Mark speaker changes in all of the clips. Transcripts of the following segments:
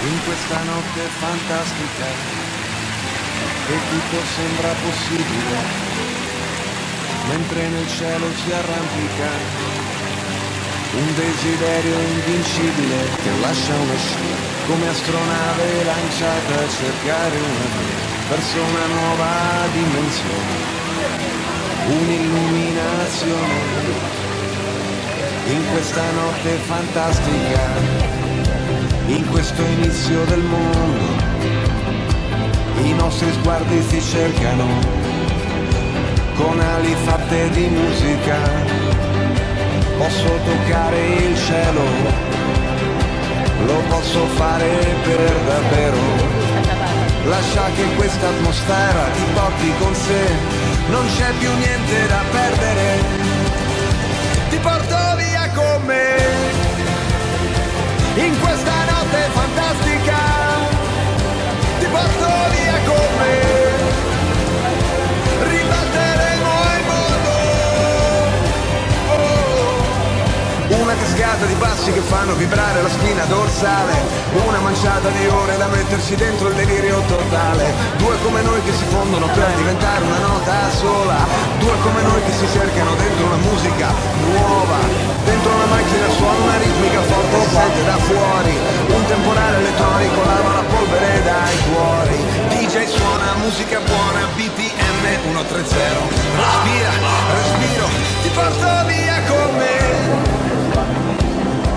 Speaker 1: In questa notte fantastica, che tutto sembra possibile, mentre nel cielo si arrampica un desiderio invincibile che lascia una scia come astronave lanciata a cercare una via verso una nuova dimensione, un'illuminazione. In questa notte fantastica, in questo inizio del mondo, i nostri sguardi si cercano con ali fatte di musica. Posso toccare il cielo, lo posso fare per davvero. Lascia che questa atmosfera ti porti con sé, non c'è più niente da perdere. Ti porto via con me in questa notte fantastica, ti porto via con me, ribatteremo il mondo. Una cascata di passi che fanno vibrare la spina dorsale, una manciata di ore da mettersi dentro il delirio totale. Due come noi che si fondono per diventare una nota sola, due come noi che si cercano dentro una musica nuova, dentro una macchina suona una ritmica forte e sente da fuori un temporale elettronico lava la polvere dai cuori. DJ suona musica buona, BPM 130, respira, respiro, ti porto via con me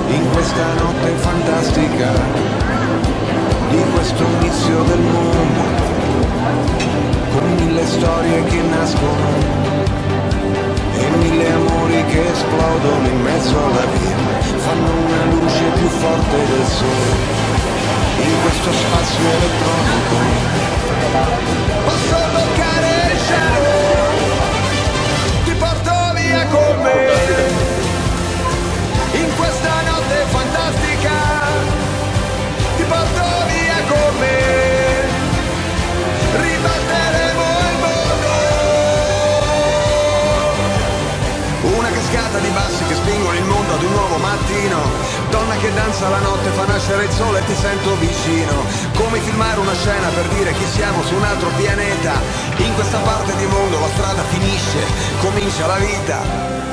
Speaker 1: in questa notte fantastica, di questo inizio del mondo, con mille storie che nascono e mille amori che esplodono in mezzo alla via, fanno una luce più forte del sole, in questo spazio elettronico. Posso toccare il cielo, ti porto via con me in questa notte fantastica, ti porto via con me, ribatteremo il mondo. Una cascata di bassi che spingono il mondo ad un nuovo mattino, donna che danza la notte, fa nascere il sole e ti sento vicino, come filmare una scena per dire che siamo su un altro pianeta. In questa parte di mondo la strada finisce, comincia la vita.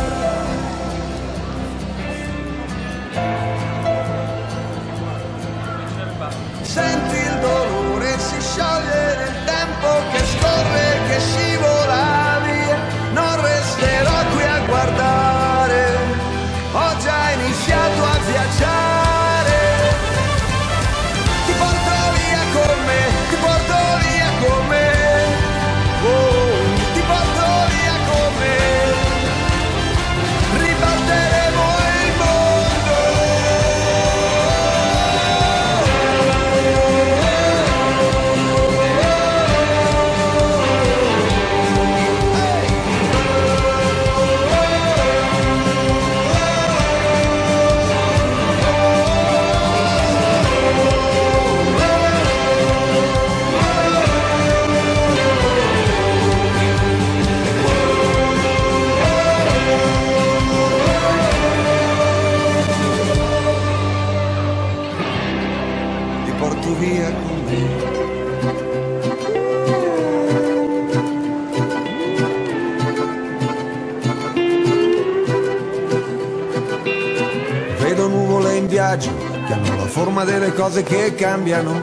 Speaker 1: Senti il dolore, si scioglie nel tempo che scorre, che scivola via. Non resterò qui a guardare, ho già iniziato a viaggiare. Ti porto via con me, ti porto via con me, oh, ti porto via con me, ribalteremo il mondo. Ti porto via con me. Vedo nuvole in viaggio che hanno la forma delle cose che cambiano.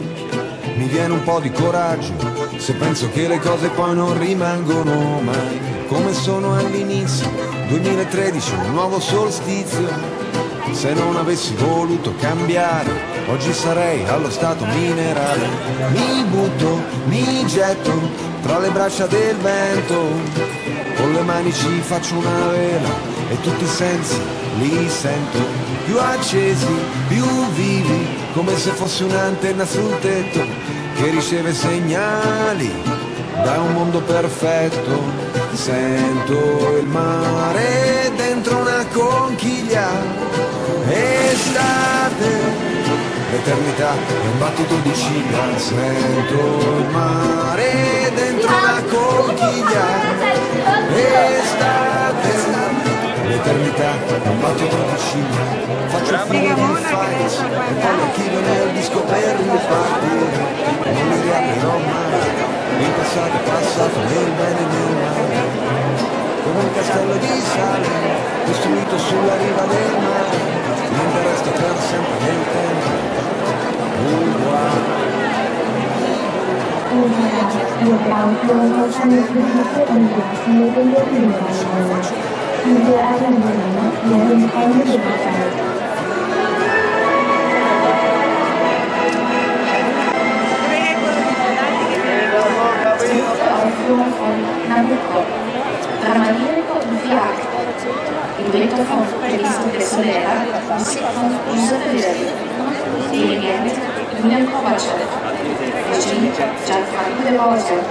Speaker 1: Mi viene un po' di coraggio se penso che le cose poi non rimangono mai come sono all'inizio. 2013, un nuovo solstizio. Se non avessi voluto cambiare, oggi sarei allo stato minerale. Mi butto, mi getto tra le braccia del vento, con le mani ci faccio una vela e tutti i sensi li sento più accesi, più vivi, come se fossi un'antenna sul tetto che riceve segnali da un mondo perfetto. Sento il mare dentro una conchiglia, estate, l'eternità è un battito di ciglia. Sento il mare dentro una conchiglia, estate, l'eternità non batte troppo vicino. Faccio finire di fare e poi archivio nel disco per ripartire. Non mi riaprirò mai, il passato è passato nel bene e nel male, come un castello di sale costruito sulla riva del mare. Niente resta per sempre nel tempo uguale.
Speaker 2: Io cauto non sono previsto con il prossimo degli organizzatori. Il reale di è un fondo di passaggio.
Speaker 3: Dramatico Viag. Il duetto fu previsto presso l'era secondo uso dirigente Julian Kovacev, regie Gianfranco De Boser,